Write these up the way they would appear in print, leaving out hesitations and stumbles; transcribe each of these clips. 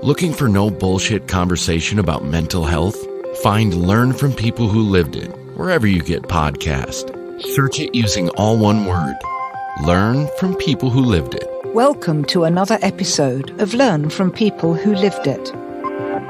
Looking for no bullshit conversation about mental health? Find Learn from People Who Lived It wherever you get podcasts. Search it using all one word. Learn from People Who Lived It. Welcome to another episode of Learn from People Who Lived It.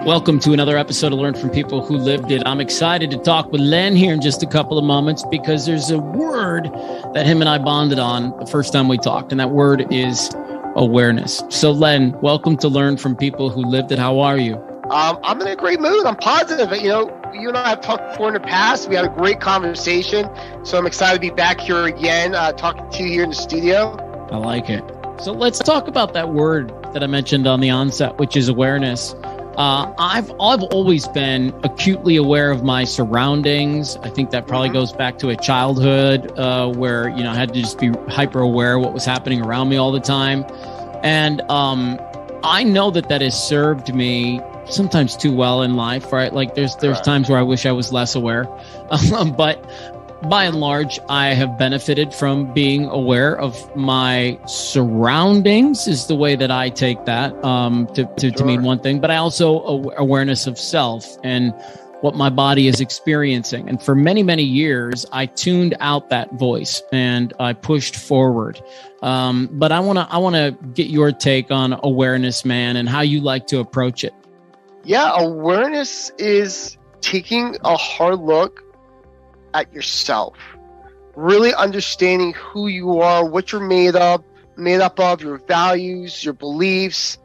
Welcome to another episode of Learn from People Who Lived It. I'm excited to talk with Len here in just a couple of moments because there's a word that him and I bonded on the first time we talked, and that word is awareness. So Len, welcome to Learn from People Who Lived It. How are you? I'm in a great mood. I'm positive. You know, you and I have talked before in the past. We had a great conversation. So I'm excited to be back here again, talking to you here in the studio. I like it. So let's talk about that word that I mentioned on the onset, which is awareness. I've always been acutely aware of my surroundings. I think that probably goes back to a childhood where, I had to just be hyper aware of what was happening around me all the time. And I know that has served me sometimes too well in life, right? Like there's times where I wish I was less aware. But by and large, I have benefited from being aware of my surroundings is the way that I take that to mean one thing, but I also awareness of self and what my body is experiencing. And for many, many years, I tuned out that voice and I pushed forward. But I want to get your take on awareness, man, and how you like to approach it. Yeah, awareness is taking a hard look at yourself, really understanding who you are, what you're made up of, your values, your beliefs,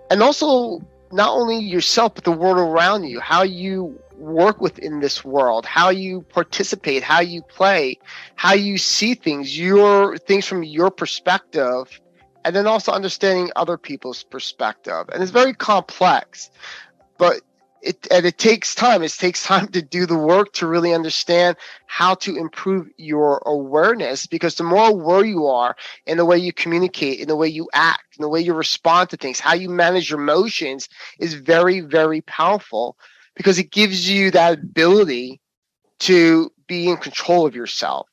and also not only yourself, but the world around you, how you work within this world, how you participate, how you play, how you see things, your things from your perspective, and then also understanding other people's perspective. And it's very complex, but it takes time. It takes time to do the work to really understand how to improve your awareness, because the more aware you are in the way you communicate, in the way you act, in the way you respond to things, how you manage your emotions is very, very powerful, because it gives you that ability to be in control of yourself.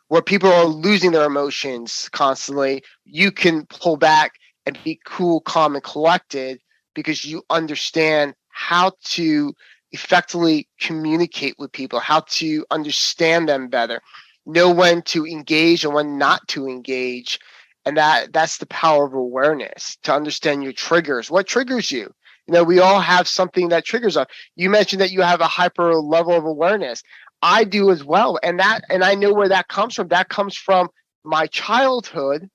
Where people are losing their emotions constantly, you can pull back and be cool, calm, and collected because you understand how to effectively communicate with people, how to understand them better, know when to engage and when not to engage. And that's the power of awareness, to understand your triggers. What triggers you? We all have something that triggers us. You mentioned that you have a hyper level of awareness. I do as well. And I know where that comes from. That comes from my childhood,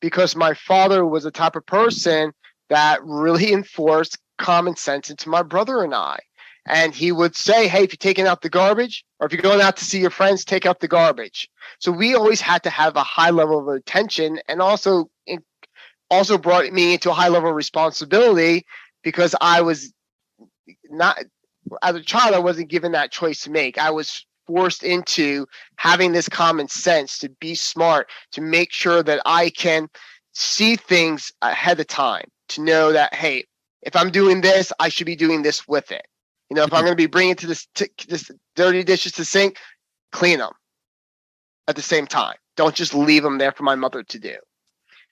because my father was the type of person that really enforced common sense into my brother and I. And he would say, hey, if you're taking out the garbage, or if you're going out to see your friends, take out the garbage. So we always had to have a high level of attention, and also brought me into a high level of responsibility, because I was not, as a child, I wasn't given that choice to make. I was forced into having this common sense, to be smart, to make sure that I can see things ahead of time, to know that, hey, if I'm doing this, I should be doing this with it. If I'm going to be bringing to this dirty dishes to sink, clean them at the same time. Don't just leave them there for my mother to do.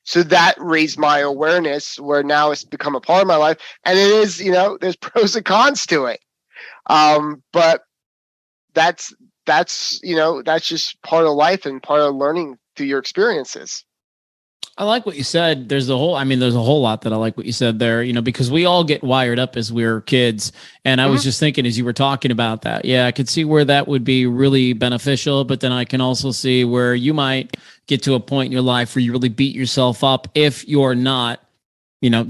So that raised my awareness, where now it's become a part of my life. And it is, there's pros and cons to it. But that's just part of life and part of learning through your experiences. I like what you said. There's a whole lot that I like what you said there, because we all get wired up as we're kids. And I was just thinking, as you were talking about that, yeah, I could see where that would be really beneficial. But then I can also see where you might get to a point in your life where you really beat yourself up if you're not,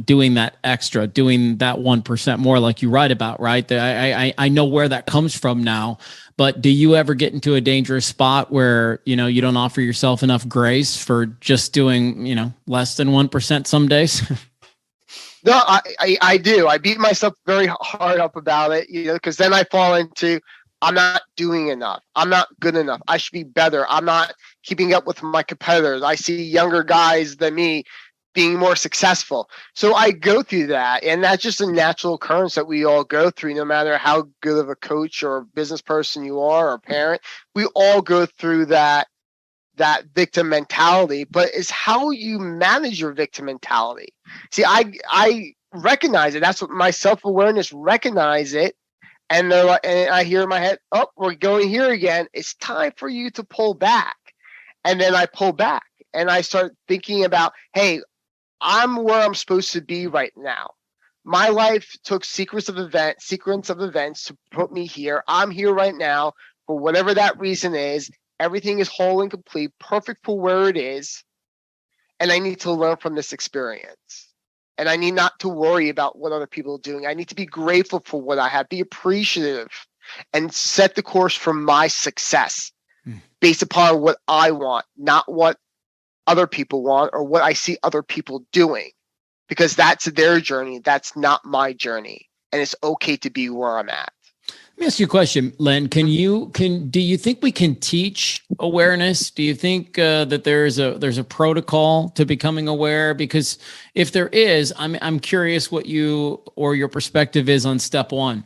doing that extra, doing that 1% more, like you write about, right? I know where that comes from now. But do you ever get into a dangerous spot where, you don't offer yourself enough grace for just doing, less than 1% some days? No, I do. I beat myself very hard up about it, because then I fall into, I'm not doing enough. I'm not good enough. I should be better. I'm not keeping up with my competitors. I see younger guys than me being more successful. So I go through that, and that's just a natural occurrence that we all go through, no matter how good of a coach or business person you are or parent. We all go through that that victim mentality, but it's how you manage your victim mentality. See, I recognize it. That's what my self-awareness recognize it. And they're like, and I hear in my head, oh, we're going here again. It's time for you to pull back. And then I pull back and I start thinking about, hey, I'm where I'm supposed to be right now. My life took sequence of events to put me here. I'm here right now for whatever that reason is. Everything is whole and complete, perfect for where it is. And I need to learn from this experience. And I need not to worry about what other people are doing. I need to be grateful for what I have, be appreciative, and set the course for my success based upon what I want, not what other people want or what I see other people doing. Because that's their journey. That's not my journey. And it's okay to be where I'm at. Let me ask you a question, Len. Do you think we can teach awareness? Do you think that there's a protocol to becoming aware? Because if there is, I'm curious what your perspective is on step one.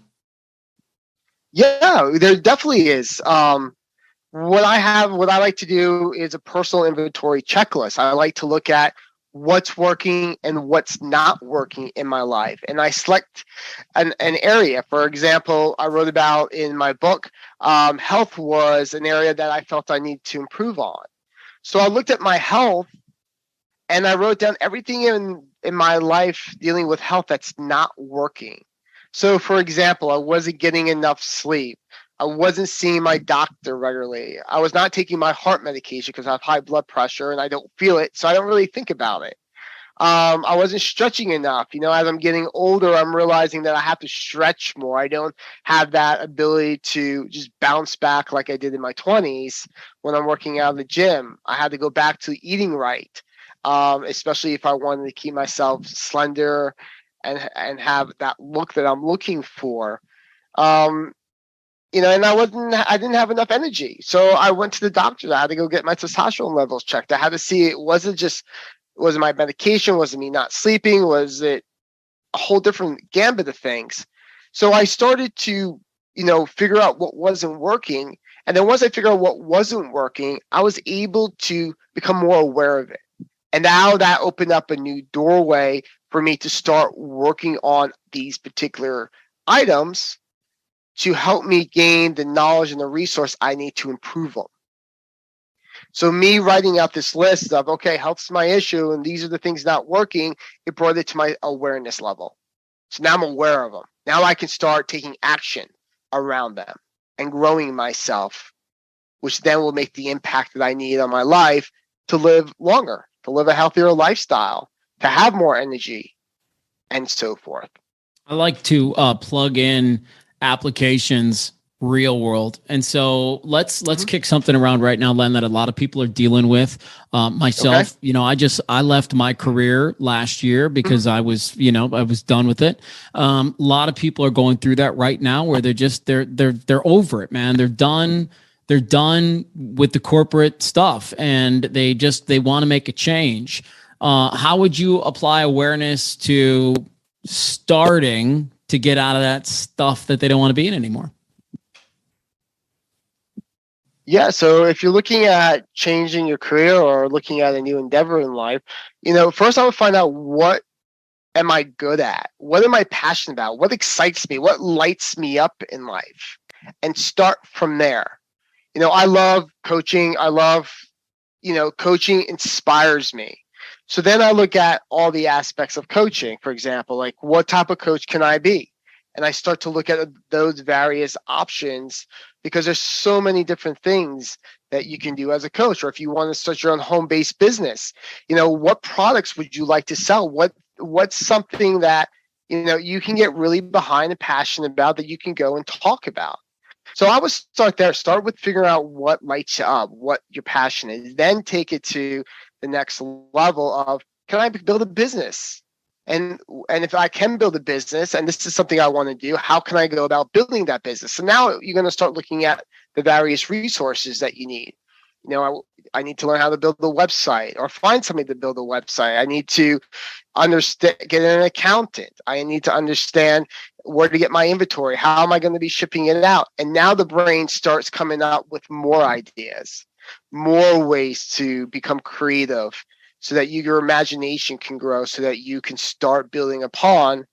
Yeah, there definitely is. What I like to do is a personal inventory checklist. I like to look at what's working and what's not working in my life. And I select an area. For example, I wrote about in my book, health was an area that I felt I need to improve on. So I looked at my health and I wrote down everything in my life dealing with health that's not working. So for example, I wasn't getting enough sleep. I wasn't seeing my doctor regularly. I was not taking my heart medication because I have high blood pressure and I don't feel it, so I don't really think about it. I wasn't stretching enough. As I'm getting older, I'm realizing that I have to stretch more. I don't have that ability to just bounce back like I did in my 20s when I'm working out in the gym. I had to go back to eating right, especially if I wanted to keep myself slender and have that look that I'm looking for. And I didn't have enough energy. So I went to the doctor. I had to go get my testosterone levels checked. I had to see was it my medication? Was it me not sleeping? Was it a whole different gambit of things? So I started to, figure out what wasn't working. And then once I figured out what wasn't working, I was able to become more aware of it. And now that opened up a new doorway for me to start working on these particular items to help me gain the knowledge and the resource I need to improve them. So me writing out this list of, okay, health's my issue and these are the things not working, it brought it to my awareness level. So now I'm aware of them. Now I can start taking action around them and growing myself, which then will make the impact that I need on my life to live longer, to live a healthier lifestyle, to have more energy, and so forth. I like to plug in applications real world. And so let's kick something around right now, Len, that a lot of people are dealing with. Myself, okay. I left my career last year because I was done with it. A lot of people are going through that right now where they're over it, man. They're done with the corporate stuff and they want to make a change. How would you apply awareness to starting to get out of that stuff that they don't want to be in anymore? Yeah, so if you're looking at changing your career or looking at a new endeavor in life, first I would find out what am I good at? What am I passionate about? What excites me? What lights me up in life? And start from there. I love coaching. I love, coaching inspires me. So then I look at all the aspects of coaching, for example, like what type of coach can I be? And I start to look at those various options because there's so many different things that you can do as a coach. Or if you want to start your own home-based business, what products would you like to sell? What's something that, you can get really behind and passionate about that you can go and talk about? So I would start there. Start with figuring out what lights you up, what your passion is. Then take it to the next level of, can I build a business? And if I can build a business, and this is something I want to do, how can I go about building that business? So now you're going to start looking at the various resources that you need. I need to learn how to build a website or find somebody to build a website. I need to get an accountant. I need to understand where to get my inventory. How am I going to be shipping it out? And now the brain starts coming up with more ideas. more ways to become creative so that your imagination can grow, so that you can start building upon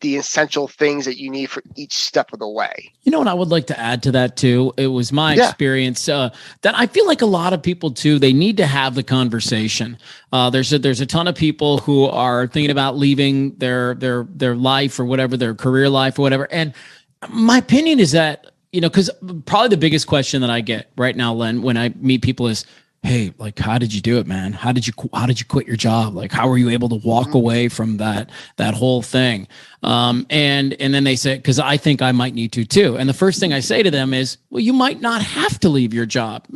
the essential things that you need for each step of the way. You know what I would like to add to that too? It was my experience that I feel like a lot of people too, they need to have the conversation. There's a ton of people who are thinking about leaving their life or whatever, their career life or whatever. And my opinion is that, because probably the biggest question that I get right now, Len, when I meet people is, hey, like, how did you do it, man? How did you quit your job? Like, how were you able to walk away from that whole thing? And then they say, because I think I might need to too. And the first thing I say to them is, well, you might not have to leave your job.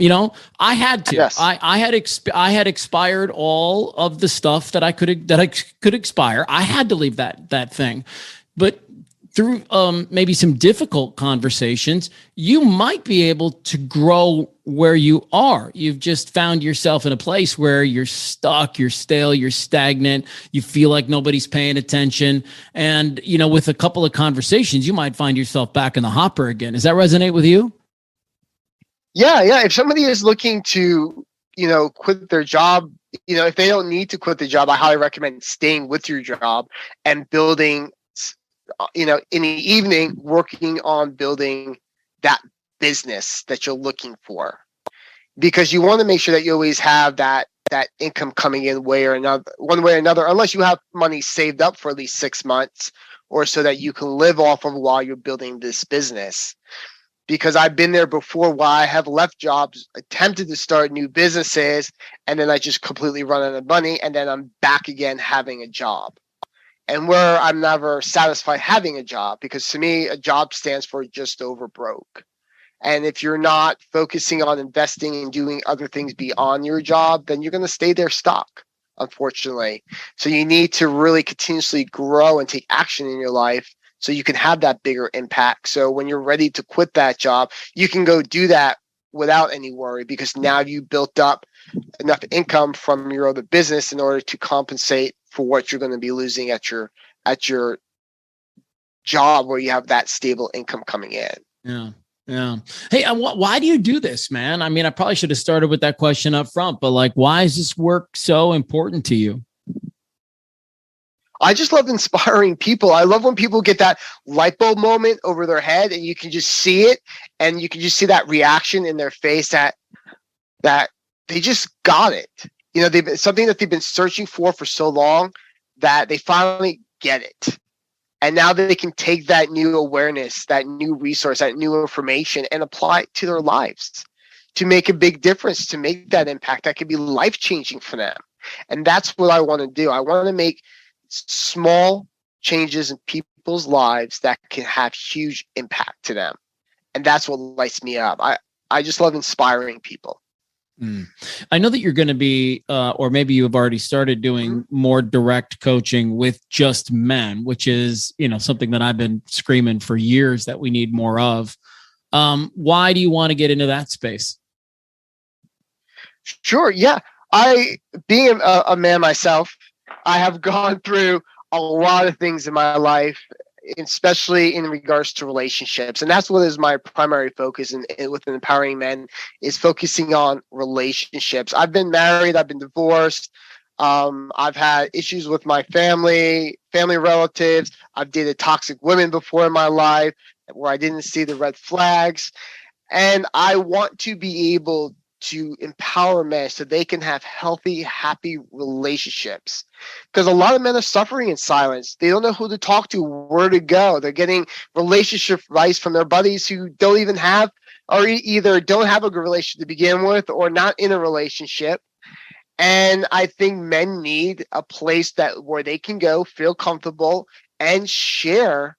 I had to. Yes. I had expired all of the stuff that I could expire. I had to leave that thing, but through maybe some difficult conversations, you might be able to grow where you are. You've just found yourself in a place where you're stuck, you're stale, you're stagnant, you feel like nobody's paying attention. And, with a couple of conversations, you might find yourself back in the hopper again. Does that resonate with you? Yeah. If somebody is looking to, quit their job, if they don't need to quit the job, I highly recommend staying with your job and building, in the evening, working on building that business that you're looking for, because you want to make sure that you always have that income coming in one way or another, unless you have money saved up for at least 6 months or so that you can live off of while you're building this business. Because I've been there before, where I have left jobs, attempted to start new businesses, and then I just completely run out of money, and then I'm back again having a job. And where I'm never satisfied having a job, because to me, a job stands for just over broke. And if you're not focusing on investing and doing other things beyond your job, then you're going to stay there stuck, unfortunately. So you need to really continuously grow and take action in your life so you can have that bigger impact. So when you're ready to quit that job, you can go do that without any worry, because now you built up enough income from your other business in order to compensate for what you're going to be losing at your job, where you have that stable income coming in. Yeah. Hey, why do you do this, man? I mean, I probably should have started with that question up front, but like, why is this work so important to you? I just love inspiring people. I love when people get that light bulb moment over their head and you can just see it, and you can just see that reaction in their face that they just got it. They've been something that they've been searching for so long, that they finally get it. And now they can take that new awareness, that new resource, that new information, and apply it to their lives to make a big difference, to make that impact that could be life-changing for them. And that's what I want to do. I want to make small changes in people's lives that can have huge impact to them. And that's what lights me up. I just love inspiring people. I know that you're going to be, or maybe you have already started doing more direct coaching with just men, which is, something that I've been screaming for years that we need more of. Why do you want to get into that space? Sure. Yeah. Being a man myself, I have gone through a lot of things in my life, especially in regards to relationships. And that's what is my primary focus with Empowering Men, is focusing on relationships. I've been married, I've been divorced. I've had issues with my family relatives. I've dated toxic women before in my life where I didn't see the red flags. And I want to be able to empower men so they can have healthy, happy relationships. Because a lot of men are suffering in silence. They don't know who to talk to, where to go. They're getting relationship advice from their buddies who don't even have, or either don't have a good relationship to begin with, or not in a relationship. And I think men need a place where they can go, feel comfortable, and share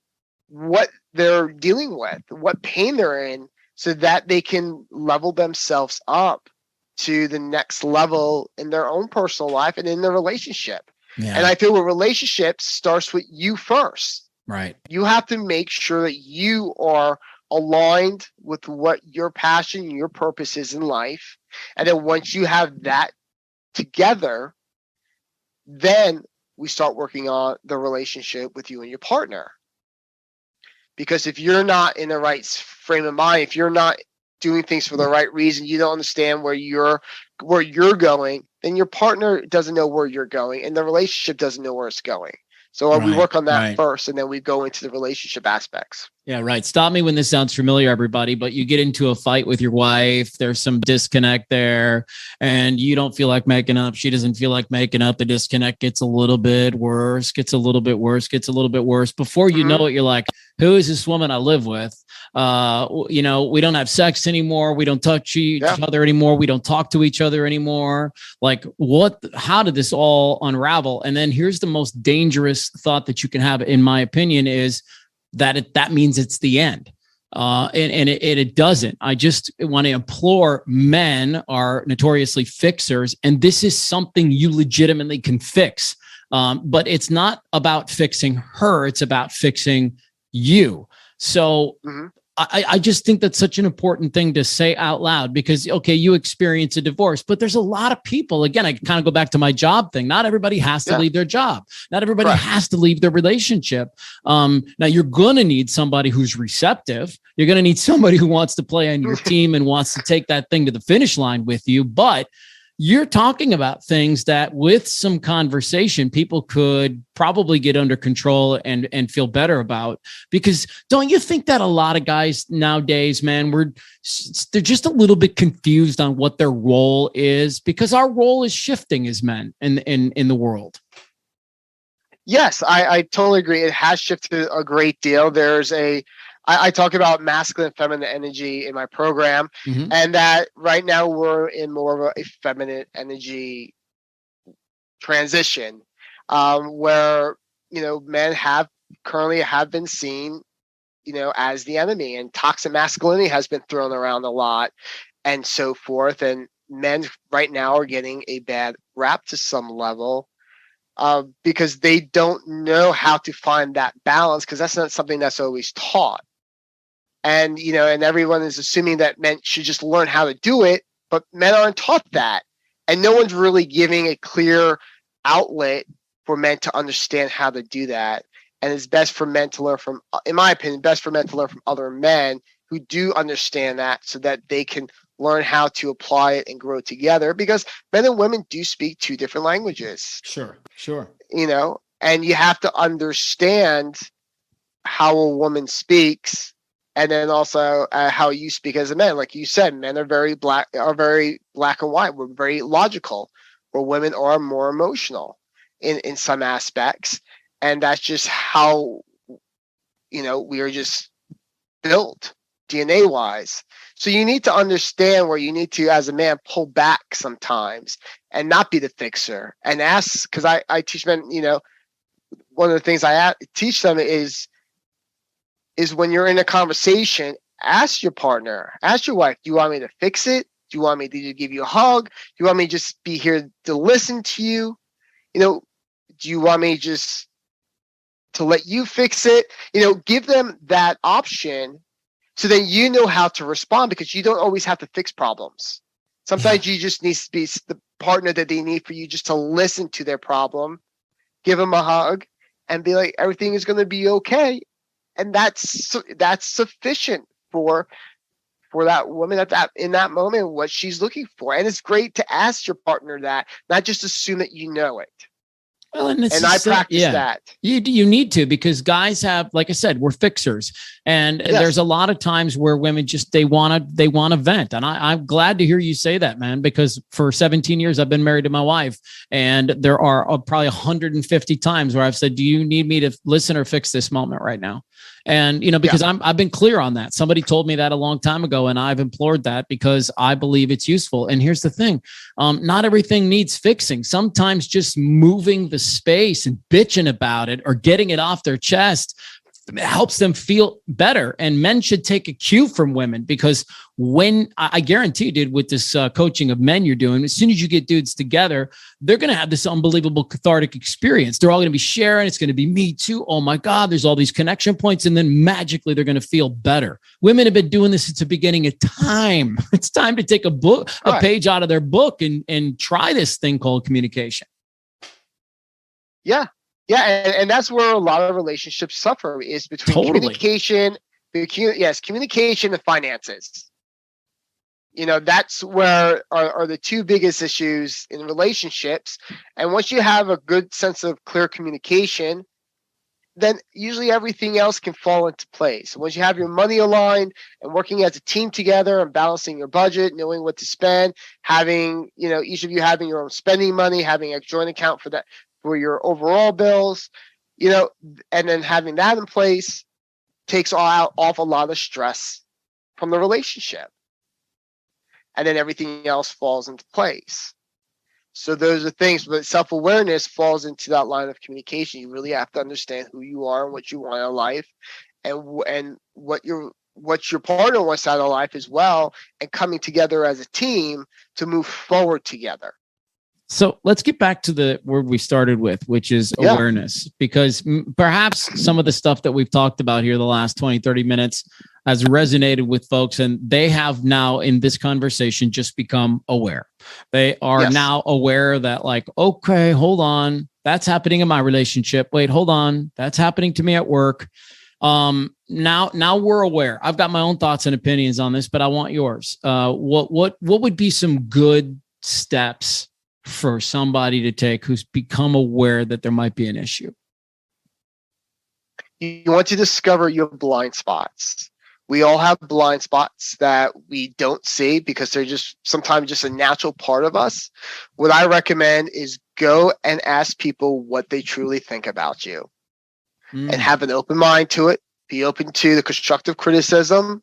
what they're dealing with, what pain they're in, so that they can level themselves up to the next level in their own personal life and in their relationship. Yeah. And I feel with relationships starts with you first. Right. You have to make sure that you are aligned with what your passion, your purpose is in life. And then once you have that together, then we start working on the relationship with you and your partner. Because if you're not in the right frame of mind, if you're not doing things for the right reason, you don't understand where you're going, then your partner doesn't know where you're going, and the relationship doesn't know where it's going. So we work on that first, and then we go into the relationship aspects. Yeah, right. Stop me when this sounds familiar, everybody, but you get into a fight with your wife. There's some disconnect there, and you don't feel like making up. She doesn't feel like making up. The disconnect gets a little bit worse, gets a little bit worse. Before you know it, you're like, who is this woman I live with? We don't have sex anymore. We don't touch each other anymore. We don't talk to each other anymore. Like, how did this all unravel? And then here's the most dangerous thought that you can have, in my opinion, is that means it's the end. And it doesn't. I just want to implore, men are notoriously fixers, and this is something you legitimately can fix. But it's not about fixing her. It's about fixing you. So I just think that's such an important thing to say out loud, because, okay, you experience a divorce, but there's a lot of people, again, I kind of go back to my job thing. Not everybody has to leave their job. Not everybody has to leave their relationship. Now you're going to need somebody who's receptive. You're going to need somebody who wants to play on your team and wants to take that thing to the finish line with you. But you're talking about things that with some conversation, people could probably get under control and feel better about. Because don't you think that a lot of guys nowadays, man, they're just a little bit confused on what their role is, because our role is shifting as men in the world. Yes, I totally agree. It has shifted a great deal. I talk about masculine and feminine energy in my program, and that right now we're in more of a feminine energy transition, where, men currently have been seen, as the enemy, and toxic masculinity has been thrown around a lot and so forth. And men right now are getting a bad rap to some level, because they don't know how to find that balance, because that's not something that's always taught. And, and everyone is assuming that men should just learn how to do it, but men aren't taught that. And no one's really giving a clear outlet for men to understand how to do that. And it's best for men to learn from, in my opinion, other men who do understand that, so that they can learn how to apply it and grow together, because men and women do speak two different languages. Sure. And you have to understand how a woman speaks, and then also how you speak as a man. Like you said, men are very black and white. We're very logical, where women are more emotional in some aspects. And that's just how, we are just built DNA wise. So you need to understand where you need to, as a man, pull back sometimes and not be the fixer, and ask, because I teach men, one of the things I teach them is when you're in a conversation, ask your partner, ask your wife, do you want me to fix it? Do you want me to give you a hug? Do you want me to just be here to listen to you? Do you want me just to let you fix it? Give them that option, so then you know how to respond, because you don't always have to fix problems. Sometimes you just need to be the partner that they need for you just to listen to their problem, give them a hug, and be like, everything is going to be okay. And that's sufficient for that woman in that moment, what she's looking for. And it's great to ask your partner that, not just assume that you know it. Well, and I practice that. You need to, because guys have, like I said, we're fixers, and there's a lot of times where women just they want to vent, and I'm glad to hear you say that, man, because for 17 years I've been married to my wife, and there are probably 150 times where I've said, "Do you need me to listen or fix this moment right now?" And, because I've been clear on that. Somebody told me that a long time ago, and I've implored that because I believe it's useful. And here's the thing. Not everything needs fixing. Sometimes just moving the space and bitching about it or getting it off their chest helps them feel better. And men should take a cue from women, because when I guarantee, dude, with this coaching of men you're doing, as soon as you get dudes together, they're going to have this unbelievable cathartic experience. They're all going to be sharing. It's going to be me too. Oh my God, there's all these connection points. And then magically they're going to feel better. Women have been doing this since the beginning of time. It's time to take a page out of their book and try this thing called communication. Yeah. Yeah, and that's where a lot of relationships suffer, is between communication and finances. That's where are the two biggest issues in relationships. And once you have a good sense of clear communication, then usually everything else can fall into place. Once you have your money aligned and working as a team together and balancing your budget, knowing what to spend, having, each of you having your own spending money, having a joint account for that, for your overall bills, and then having that in place takes off a lot of stress from the relationship. And then everything else falls into place. So those are things, but self-awareness falls into that line of communication. You really have to understand who you are and what you want in life, and what your partner wants out of life as well, and coming together as a team to move forward together. So let's get back to the word we started with, which is awareness, because perhaps some of the stuff that we've talked about here the last 20, 30 minutes has resonated with folks, and they have now in this conversation just become aware. They are now aware that, like, okay, hold on, that's happening in my relationship. Wait, hold on, that's happening to me at work. Now we're aware. I've got my own thoughts and opinions on this, but I want yours. What would be some good steps for somebody to take who's become aware that there might be an issue? You want to discover your blind spots. We all have blind spots that we don't see because they're just sometimes just a natural part of us. What I recommend is go and ask people what they truly think about you, and have an open mind to it. Be open to the constructive criticism,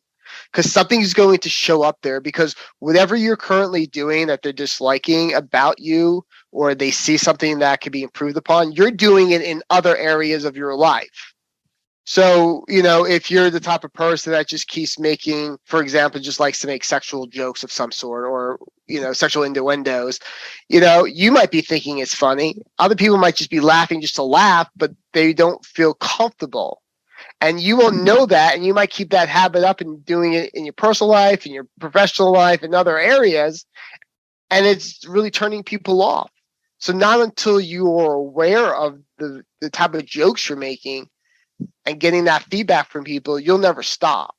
because something's going to show up there, because whatever you're currently doing that they're disliking about you, or they see something that can be improved upon, you're doing it in other areas of your life. So, if you're the type of person that just keeps making, for example, just likes to make sexual jokes of some sort, or, sexual innuendos, you might be thinking it's funny. Other people might just be laughing just to laugh, but they don't feel comfortable. And you will know that, and you might keep that habit up and doing it in your personal life, in your professional life, in other areas, and it's really turning people off. So not until you are aware of the type of jokes you're making and getting that feedback from people, you'll never stop.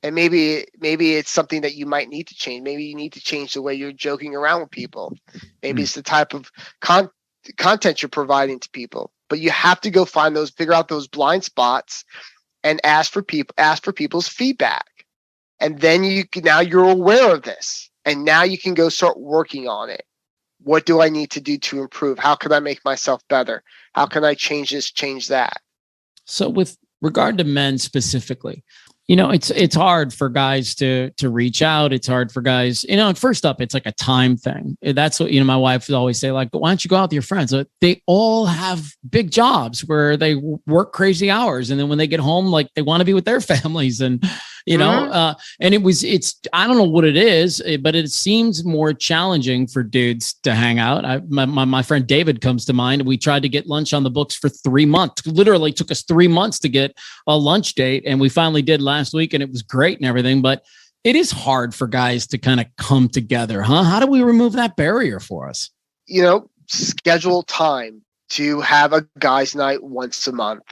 And maybe it's something that you might need to change. Maybe you need to change the way you're joking around with people. Maybe it's the type of content you're providing to people. But you have to go figure out those blind spots, and ask for people's feedback. And then now you're aware of this, and now you can go start working on it. What do I need to do to improve? How can I make myself better? How can I change this, change that? So with regard to men specifically, it's hard for guys to reach out. It's hard for guys, first up, it's like a time thing. That's what, my wife would always say, like, why don't you go out with your friends? They all have big jobs where they work crazy hours. And then when they get home, like, they want to be with their families, and, and it's, I don't know what it is, but it seems more challenging for dudes to hang out. My friend David comes to mind. We tried to get lunch on the books for 3 months. Literally took us 3 months to get a lunch date. And we finally did last week, and it was great and everything, but it is hard for guys to kind of come together, huh? How do we remove that barrier for us? Schedule time to have a guys' night once a month.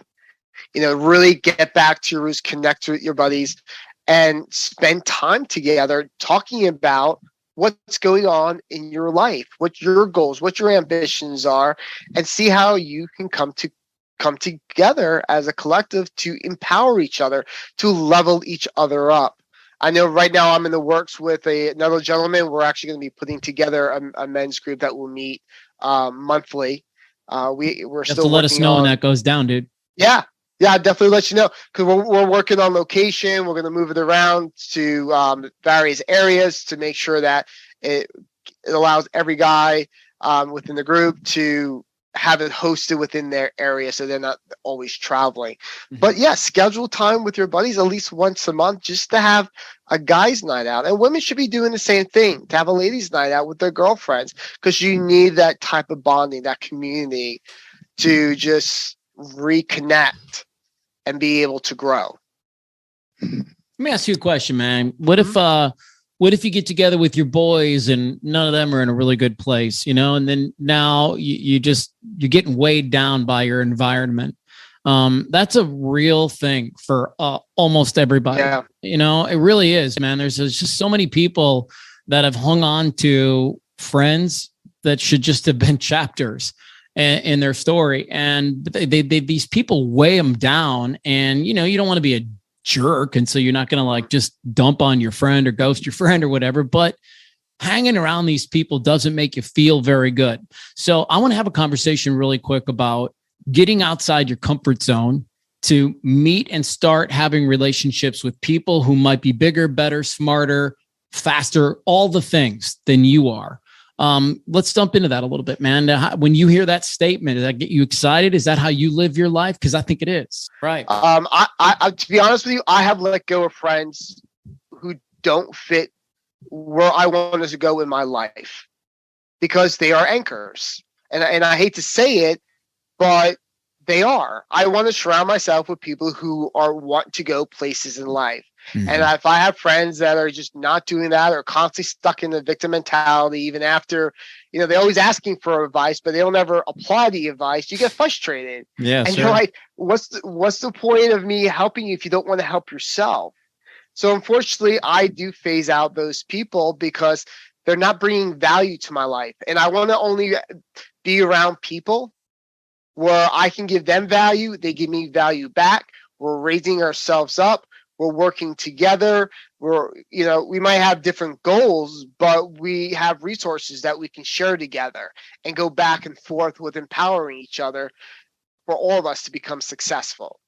Really get back to your roots, connect with your buddies, and spend time together talking about what's going on in your life, what your goals, what your ambitions are, and see how you can come together as a collective to empower each other, to level each other up. I know right now I'm in the works with another gentleman. We're actually going to be putting together a men's group that will meet monthly. We're still let us know when that goes down, dude. Yeah, I'll definitely let you know, because we're working on location. We're going to move it around to various areas to make sure that it allows every guy within the group to have it hosted within their area, so they're not always traveling. But yeah, schedule time with your buddies at least once a month, just to have a guys' night out. And women should be doing the same thing, to have a ladies' night out with their girlfriends, because you need that type of bonding, that community, to just reconnect and be able to grow. Let me ask you a question, man. What if you get together with your boys and none of them are in a really good place, and then now you're getting weighed down by your environment. That's a real thing for almost everybody. Yeah. It really is, man. There's just so many people that have hung on to friends that should just have been chapters in their story. And these people weigh them down, and, you don't want to be a jerk. And so you're not going to like just dump on your friend or ghost your friend or whatever, but hanging around these people doesn't make you feel very good. So I want to have a conversation really quick about getting outside your comfort zone to meet and start having relationships with people who might be bigger, better, smarter, faster, all the things than you are. Let's jump into that a little bit, man. When you hear that statement, does that get you excited? Is that how you live your life? Because I think it is. Right. I to be honest with you, I have let go of friends who don't fit where I wanted to go in my life because they are anchors. And I hate to say it, but they are. I want to surround myself with people who want to go places in life. Mm-hmm. And if I have friends that are just not doing that or constantly stuck in the victim mentality, even after, they're always asking for advice, but they don't ever apply the advice, you get frustrated. Yeah, and you're like, what's the point of me helping you if you don't want to help yourself? So unfortunately, I do phase out those people because they're not bringing value to my life. And I want to only be around people where I can give them value. They give me value back. We're raising ourselves up. We're working together. We might have different goals, but we have resources that we can share together and go back and forth with empowering each other for all of us to become successful.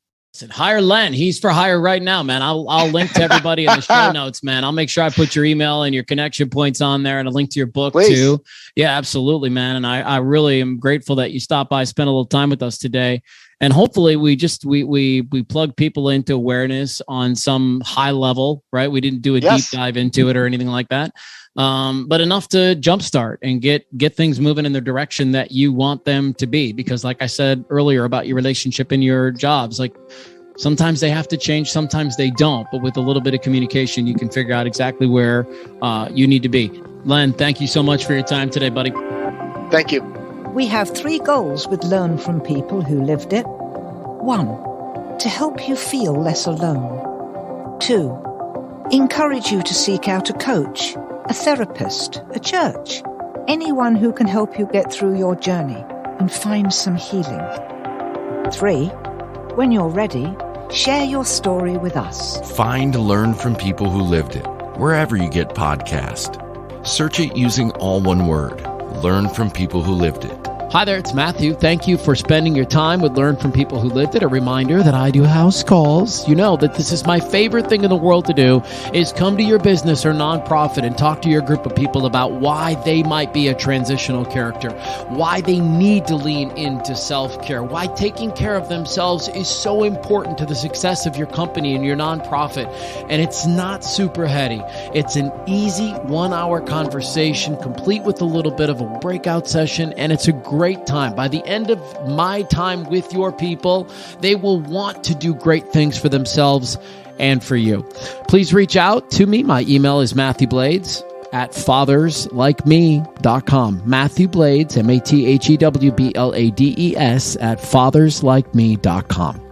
Hire Len. He's for hire right now, man. I'll link to everybody in the show notes, man. I'll make sure I put your email and your connection points on there, and a link to your book too. Yeah, absolutely, man. And I really am grateful that you stopped by, spent a little time with us today. And hopefully we plug people into awareness on some high level, right? We didn't do a deep dive into it or anything like that. But enough to jumpstart and get things moving in the direction that you want them to be. Because like I said earlier about your relationship and your jobs, like sometimes they have to change, sometimes they don't. But with a little bit of communication, you can figure out exactly where you need to be. Len, thank you so much for your time today, buddy. Thank you. We have 3 goals with Learn from People Who Lived It. 1, to help you feel less alone. 2, encourage you to seek out a coach, a therapist, a church, anyone who can help you get through your journey and find some healing. 3, when you're ready, share your story with us. Find Learn from People Who Lived It wherever you get podcasts. Search it using all one word. Learn from People Who Lived It. Hi there, it's Matthew. Thank you for spending your time with Learn from People Who Lived It. A reminder that I do house calls. You know that this is my favorite thing in the world to do, is come to your business or nonprofit and talk to your group of people about why they might be a transitional character, why they need to lean into self-care, why taking care of themselves is so important to the success of your company and your nonprofit. And it's not super heady. It's an easy 1-hour conversation, complete with a little bit of a breakout session, and it's a great time. By the end of my time with your people, they will want to do great things for themselves and for you. Please reach out to me. My email is matthewblades@fatherslikeme.com. Matthew Blades, MATHEWBLADES @fatherslikeme.com.